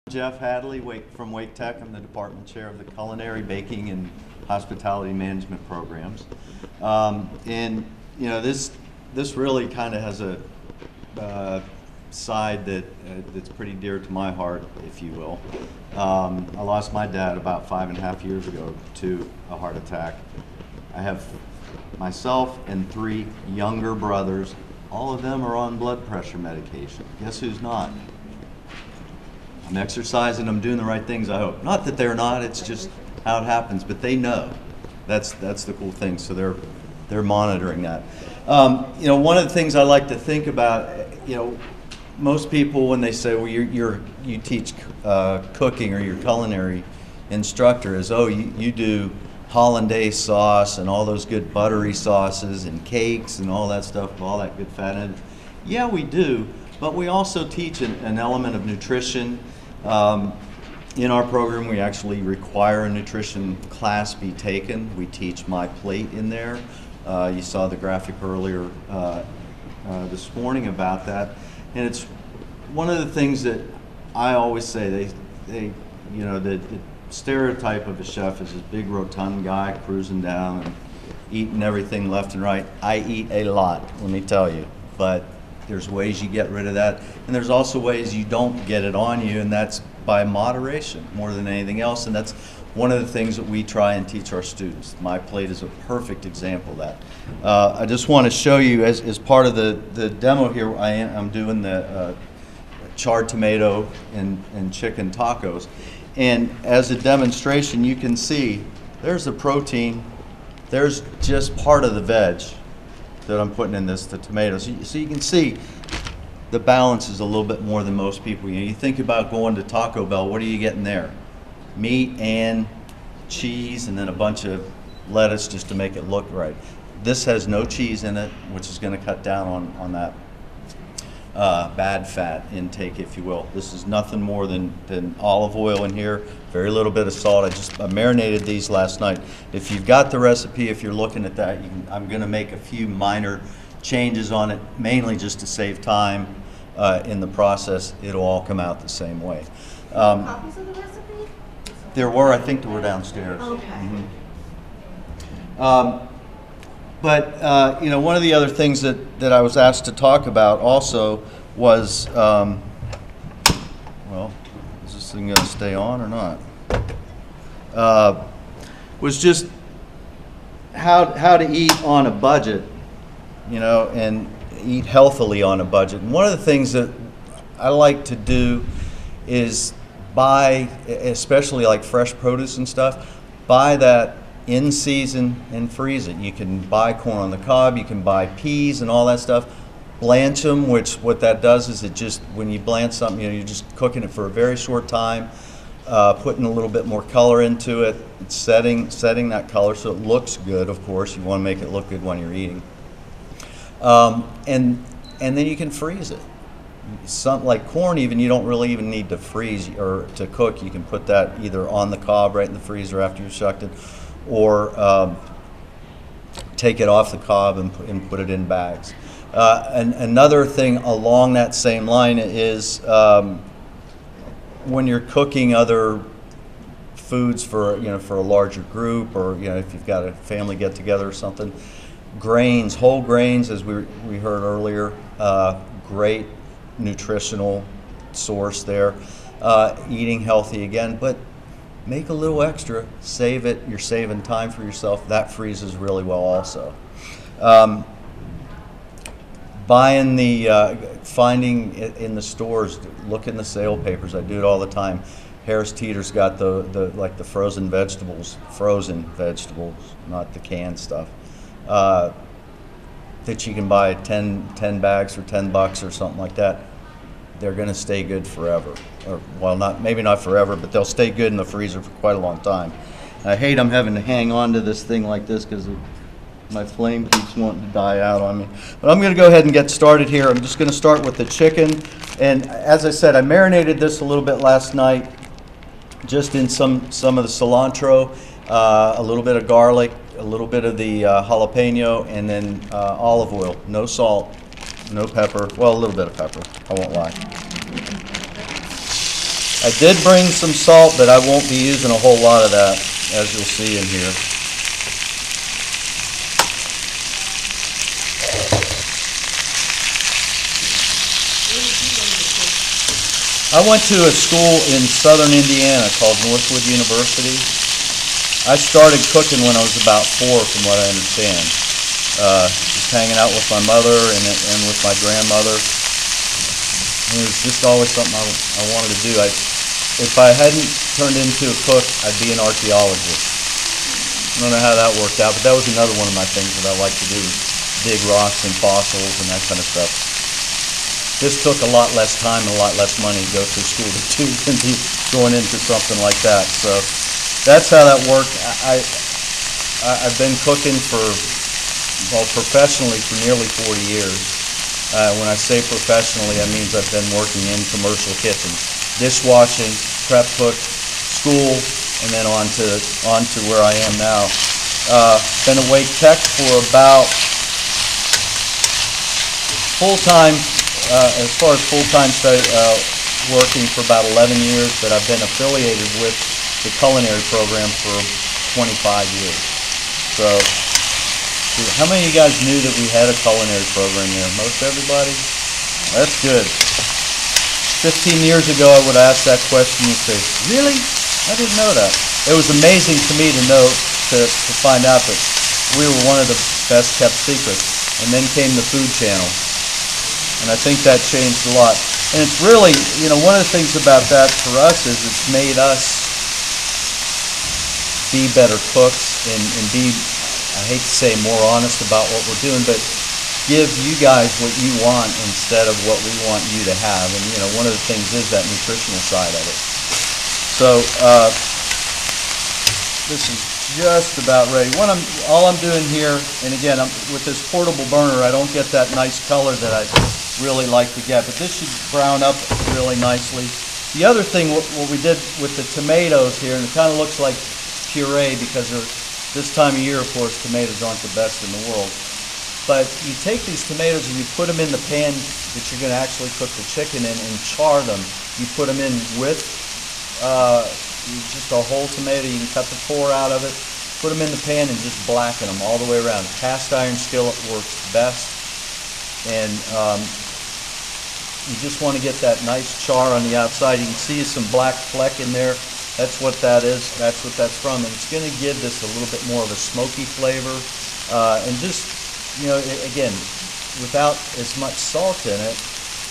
Jeff Hadley from Wake Tech. I'm the department chair of the Culinary Baking and Hospitality Management programs. And you know, this really kind of has a side that's pretty dear to my heart, if you will. I lost my dad about 5.5 years ago to a heart attack. I have myself and 3 younger brothers. All of them are on blood pressure medication. Guess who's not? I'm exercising, I'm doing the right things, I hope. Not that they're not, it's just how it happens, but they know. That's the cool thing, so they're monitoring that. You know, one of the things I like to think about, you know, most people when they say, well, you teach cooking or you're culinary instructor is, oh, you do hollandaise sauce and all those good buttery sauces and cakes and all that stuff, all that good fat in it. Yeah, we do, but we also teach an element of nutrition. In our program, we actually require a nutrition class be taken. We teach My Plate in there. You saw the graphic earlier this morning about that. And it's one of the things that I always say, they you know, the stereotype of a chef is this big rotund guy cruising down and eating everything left and right. I eat a lot, let me tell you, but there's ways you get rid of that, and there's also ways you don't get it on you, and that's by moderation more than anything else, and that's one of the things that we try and teach our students. My Plate is a perfect example of that. I just want to show you, as part of the demo here, I'm doing the charred tomato and chicken tacos, and as a demonstration, you can see there's the protein, there's just part of the veg that I'm putting in this, the tomatoes. So you can see the balance is a little bit more than most people. You know, you think about going to Taco Bell, what are you getting there? Meat and cheese and then a bunch of lettuce just to make it look right. This has no cheese in it, which is going to cut down on that bad fat intake, if you will. This is nothing more than olive oil in here, very little bit of salt. I marinated these last night. If you've got the recipe, if you're looking at that, I'm going to make a few minor changes on it, mainly just to save time in the process. It'll all come out the same way. Copies of the recipe? There were, I think they were downstairs. Okay. But you know, one of the other things that I was asked to talk about also was, well, is this thing going to stay on or not? Was just how to eat on a budget, you know, and eat healthily on a budget. And one of the things that I like to do is buy, especially like fresh produce and stuff, buy that in season and freeze it. You can buy corn on the cob, you can buy peas and all that stuff. Blanch them, which what that does is it just, when you blanch something, you know, you're just cooking it for a very short time, putting a little bit more color into it, setting that color so it looks good. Of course, you want to make it look good when you're eating. And then you can freeze it. Some, like corn even, you don't really even need to freeze or to cook. You can put that either on the cob right in the freezer after you've shucked it, or take it off the cob and put it in bags. And another thing along that same line is when you're cooking other foods for a larger group, or if you've got a family get together or something, grains, whole grains, as we heard earlier, great nutritional source there. Eating healthy again, but make a little extra, save it, you're saving time for yourself. That freezes really well also. Finding it in the stores, look in the sale papers. I do it all the time. Harris Teeter's got the frozen vegetables, not the canned stuff, that you can buy 10 bags for $10 or something like that. They're going to stay good forever. Or, well, maybe not forever, but they'll stay good in the freezer for quite a long time. I hate I'm having to hang on to this thing like this because my flame keeps wanting to die out on me. But I'm going to go ahead and get started here. I'm just going to start with the chicken. And as I said, I marinated this a little bit last night, just in some of the cilantro, a little bit of garlic, a little bit of the jalapeno, and then olive oil. No salt, no pepper. Well, a little bit of pepper, I won't lie. I did bring some salt, but I won't be using a whole lot of that, as you'll see in here. I went to a school in southern Indiana called Northwood University. I started cooking when I was about 4, from what I understand. Just hanging out with my mother and with my grandmother. And it was just always something I wanted to do. If I hadn't turned into a cook, I'd be an archaeologist. I don't know how that worked out, but that was another one of my things that I like to do, dig rocks and fossils and that kind of stuff. This took a lot less time and a lot less money to go through school to do than be going into something like that. So that's how that worked. I've been cooking professionally for nearly 40 years. When I say professionally, that means I've been working in commercial kitchens, dishwashing, prep cook, school, and then on to where I am now. Been a wait tech for about full-time, as far as full-time working for about 11 years, but I've been affiliated with the culinary program for 25 years. So, how many of you guys knew that we had a culinary program there? Most everybody? That's good. 15 years ago, I would ask that question and say, really? I didn't know that. It was amazing to me to know, to find out that we were one of the best kept secrets. And then came the Food Channel. And I think that changed a lot. And it's really, one of the things about that for us is it's made us be better cooks and be, I hate to say, more honest about what we're doing, but give you guys what you want instead of what we want you to have. And, one of the things is that nutritional side of it. So, this is just about ready. All I'm doing here, and again, with this portable burner, I don't get that nice color that I really like to get, but this should brown up really nicely. The other thing, what we did with the tomatoes here, and it kind of looks like puree because this time of year, of course, tomatoes aren't the best in the world. But you take these tomatoes and you put them in the pan that you're going to actually cook the chicken in and char them. You put them in with just a whole tomato. You can cut the core out of it, put them in the pan and just blacken them all the way around. Cast iron skillet works best. And you just want to get that nice char on the outside. You can see some black fleck in there. That's what that is. That's what that's from. And it's going to give this a little bit more of a smoky flavor. And just, again, without as much salt in it,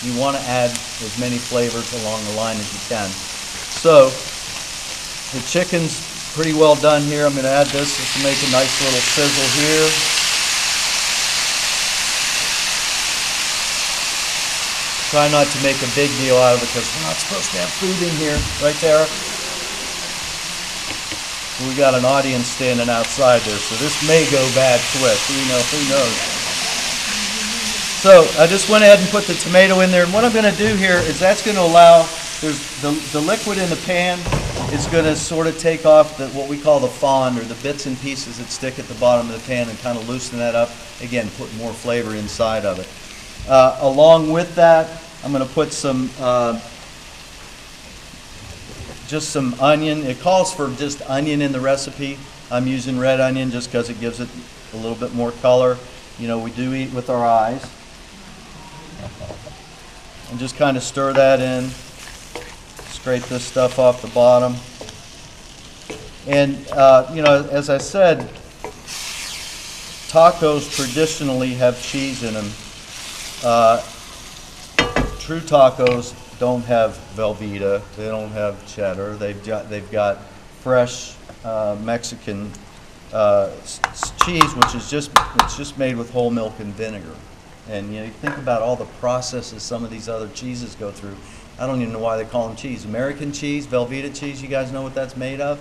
you want to add as many flavors along the line as you can. So, the chicken's pretty well done here. I'm going to add this just to make a nice little sizzle here. Try not to make a big deal out of it because we're not supposed to have food in here. Right, Tara? We got an audience standing outside there, so this may go bad quick. Who knows? So I just went ahead and put the tomato in there, and what I'm going to do here is that's going to allow, there's the liquid in the pan is going to sort of take off what we call the fond, or the bits and pieces that stick at the bottom of the pan, and kind of loosen that up. Again, put more flavor inside of it. Along with that, I'm going to put just some onion. It calls for just onion in the recipe. I'm using red onion just because it gives it a little bit more color. We do eat with our eyes. And just kind of stir that in. Scrape this stuff off the bottom. And, as I said, tacos traditionally have cheese in them. True tacos don't have Velveeta. They don't have cheddar. They've got fresh Mexican cheese, which is just made with whole milk and vinegar. And you think about all the processes some of these other cheeses go through. I don't even know why they call them cheese. American cheese, Velveeta cheese, you guys know what that's made of?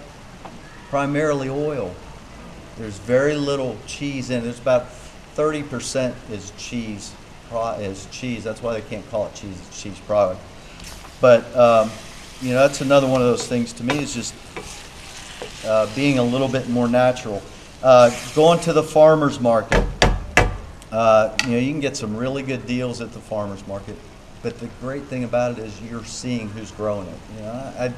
Primarily oil. There's very little cheese in it. There's about 30% is cheese. That's why they can't call it cheese. It's cheese product. But that's another one of those things to me is just being a little bit more natural. Going to the farmer's market. You can get some really good deals at the farmer's market. but the great thing about it is you're seeing who's growing it. You know,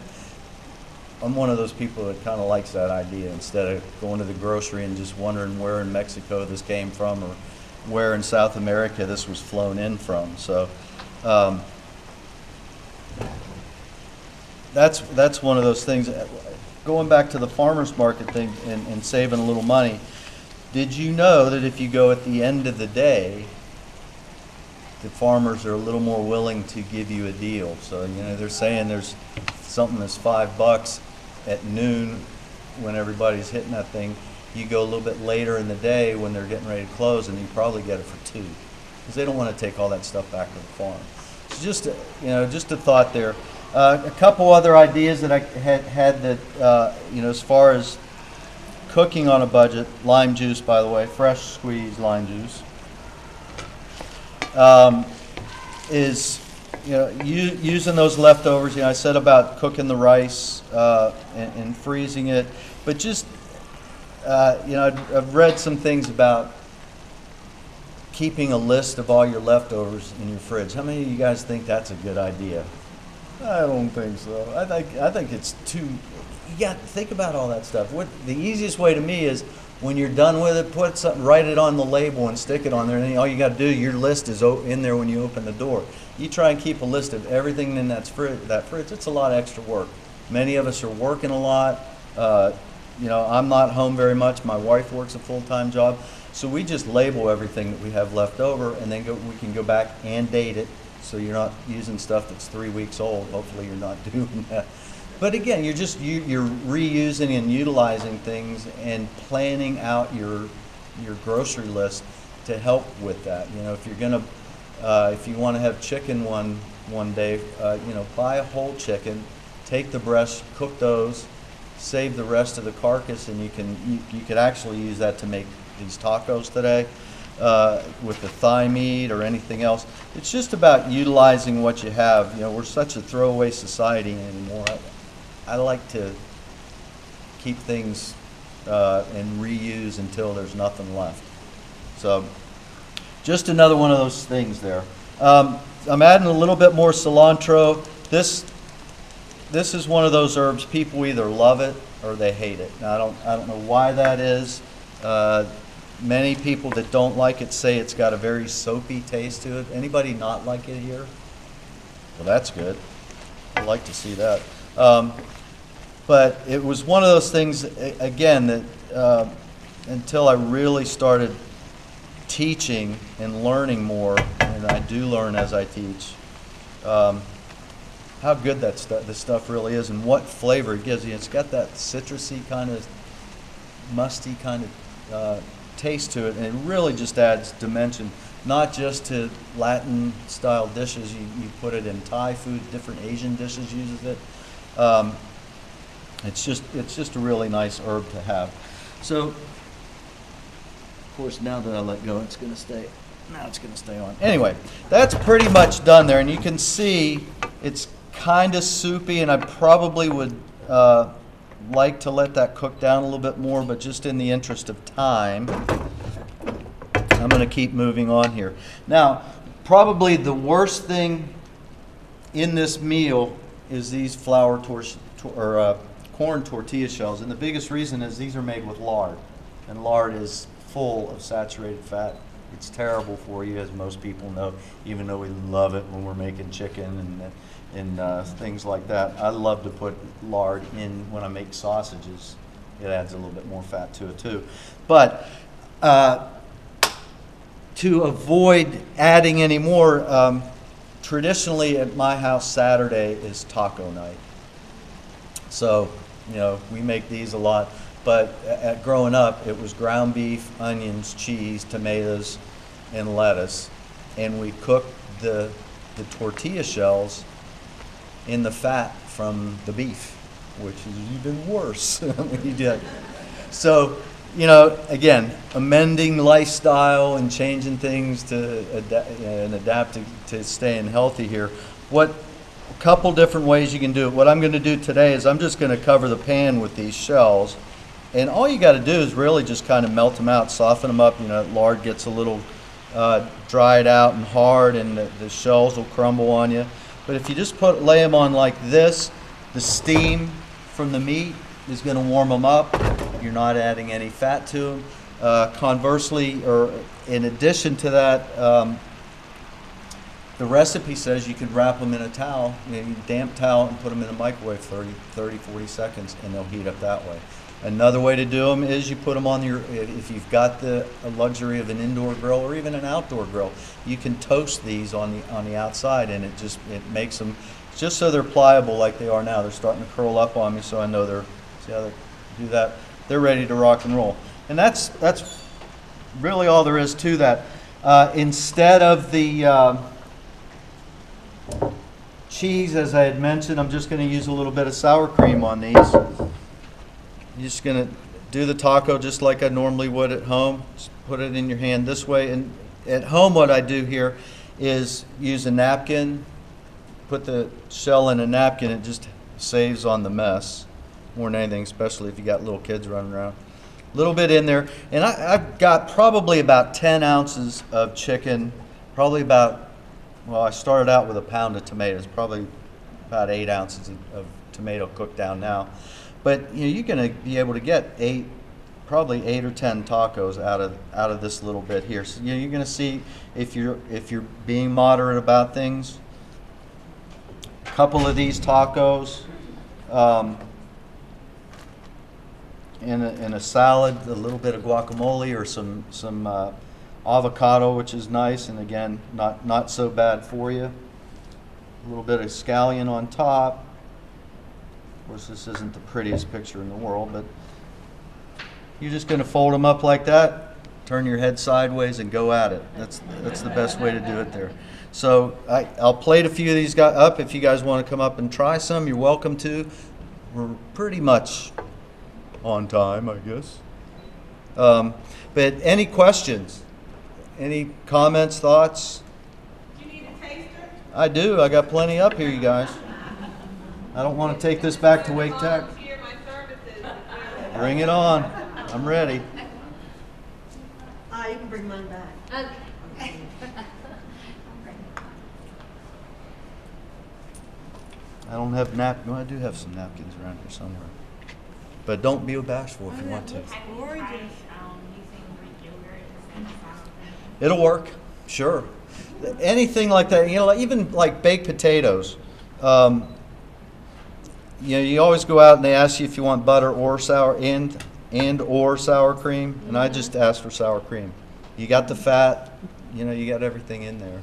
I'm one of those people that kind of likes that idea instead of going to the grocery and just wondering where in Mexico this came from or where in South America this was flown in from. So that's one of those things. Going back to the farmer's market thing and saving a little money, did you know that if you go at the end of the day, the farmers are a little more willing to give you a deal? So, you know, they're saying there's something that's $5 at noon when everybody's hitting that thing. You go a little bit later in the day when they're getting ready to close, and you probably get it for $2, because they don't want to take all that stuff back to the farm. So just just a thought there. A couple other ideas that I had that as far as cooking on a budget. Lime juice, by the way, fresh squeezed lime juice, is using those leftovers. I said about cooking the rice and freezing it, but just I've read some things about keeping a list of all your leftovers in your fridge. How many of you guys think that's a good idea? I don't think so. I think it's too. You got to think about all that stuff. The easiest way to me is when you're done with it, put something, write it on the label and stick it on there. And then all you got to do, your list is in there when you open the door. You try and keep a list of everything in that fridge. It's a lot of extra work. Many of us are working a lot. I'm not home very much. My wife works a full-time job. So we just label everything that we have left over, and then we can go back and date it. So you're not using stuff that's 3 weeks old. Hopefully you're not doing that. But again, you're reusing and utilizing things and planning out your grocery list to help with that. If you're gonna if you want to have chicken one day, buy a whole chicken, take the breast, cook those, save the rest of the carcass, and you could actually use that to make these tacos today. With the thigh meat or anything else. It's just about utilizing what you have. We're such a throwaway society anymore. I like to keep things and reuse until there's nothing left. So just another one of those things there. I'm adding a little bit more cilantro. This is one of those herbs, people either love it or they hate it. Now, I don't know why that is. Many people that don't like it say it's got a very soapy taste to it. Anybody not like it here? Well, that's good. I'd like to see that. But it was one of those things, again, that until I really started teaching and learning more, and I do learn as I teach, how good this stuff really is and what flavor it gives you. It's got that citrusy kind of, musty kind of taste to it, and it really just adds dimension, not just to Latin style dishes. You put it in Thai food, different Asian dishes uses it. It's just a really nice herb to have. So, of course, now that I let go, it's going to stay. Now it's going to stay on. Anyway, that's pretty much done there, and you can see it's kind of soupy, and I probably would like to let that cook down a little bit more, but just in the interest of time, I'm going to keep moving on here. Now, probably the worst thing in this meal is these corn tortilla shells, and the biggest reason is these are made with lard, and lard is full of saturated fat. It's terrible for you, as most people know, even though we love it when we're making chicken and things like that. I love to put lard in when I make sausages. It adds a little bit more fat to it too. But to avoid adding any more, traditionally at my house Saturday is taco night. So, we make these a lot. But growing up, it was ground beef, onions, cheese, tomatoes, and lettuce. And we cooked the tortilla shells in the fat from the beef, which is even worse when you do it. So, again, amending lifestyle and changing things to adapt to staying healthy here. A couple different ways you can do it. What I'm going to do today is I'm just going to cover the pan with these shells. And all you got to do is really just kind of melt them out, soften them up. Lard gets a little dried out and hard, and the shells will crumble on you. But if you just lay them on like this, the steam from the meat is going to warm them up. You're not adding any fat to them. Conversely, or in addition to that, the recipe says you could wrap them in a towel, damp towel, and put them in the microwave 30, 40 seconds, and they'll heat up that way. Another way to do them is you put them on if you've got the luxury of an indoor grill or even an outdoor grill, you can toast these on the outside, and it makes them just so they're pliable like they are now. They're starting to curl up on me, so I know see how they do that. They're ready to rock and roll. And that's really all there is to that. Instead of the cheese, as I had mentioned, I'm just going to use a little bit of sour cream on these. I'm just going to do the taco just like I normally would at home. Just put it in your hand this way. And at home, what I do here is use a napkin, put the shell in a napkin. It just saves on the mess more than anything, especially if you got little kids running around. A little bit in there. And I've got probably about 10 ounces of chicken, probably about, well, I started out with a pound of tomatoes, probably about 8 ounces of tomato cooked down now. But you're going to be able to get probably 8 or 10 tacos out of this little bit here. So you're going to see if you're being moderate about things. A couple of these tacos in a salad, a little bit of guacamole or some avocado, which is nice, and again, not so bad for you. A little bit of scallion on top. Of course, this isn't the prettiest picture in the world, but you're just going to fold them up like that, turn your head sideways, and go at it. That's the best way to do it there. So I'll plate a few of these guys up. If you guys want to come up and try some, you're welcome to. We're pretty much on time, I guess. But any questions? Any comments, thoughts? Do you need a taster? I do. I got plenty up here, you guys. I don't want to take this back to Wake Tech. Volunteer my services. Bring it on. I'm ready. You can bring mine back. Okay. I don't have well, I do have some napkins around here somewhere. But don't be bashful if you want to. Have you tried using Greek yogurt instead of sour cream? It'll work, sure. Anything like that, even like baked potatoes. You always go out and they ask you if you want butter or sour or sour cream, and I just ask for sour cream. You got the fat, you got everything in there.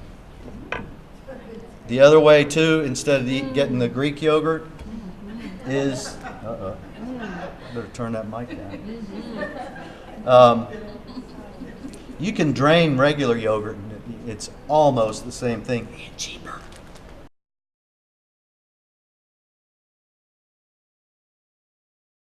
The other way too, instead of getting the Greek yogurt, is better turn that mic down. You can drain regular yogurt, and it's almost the same thing, and cheaper.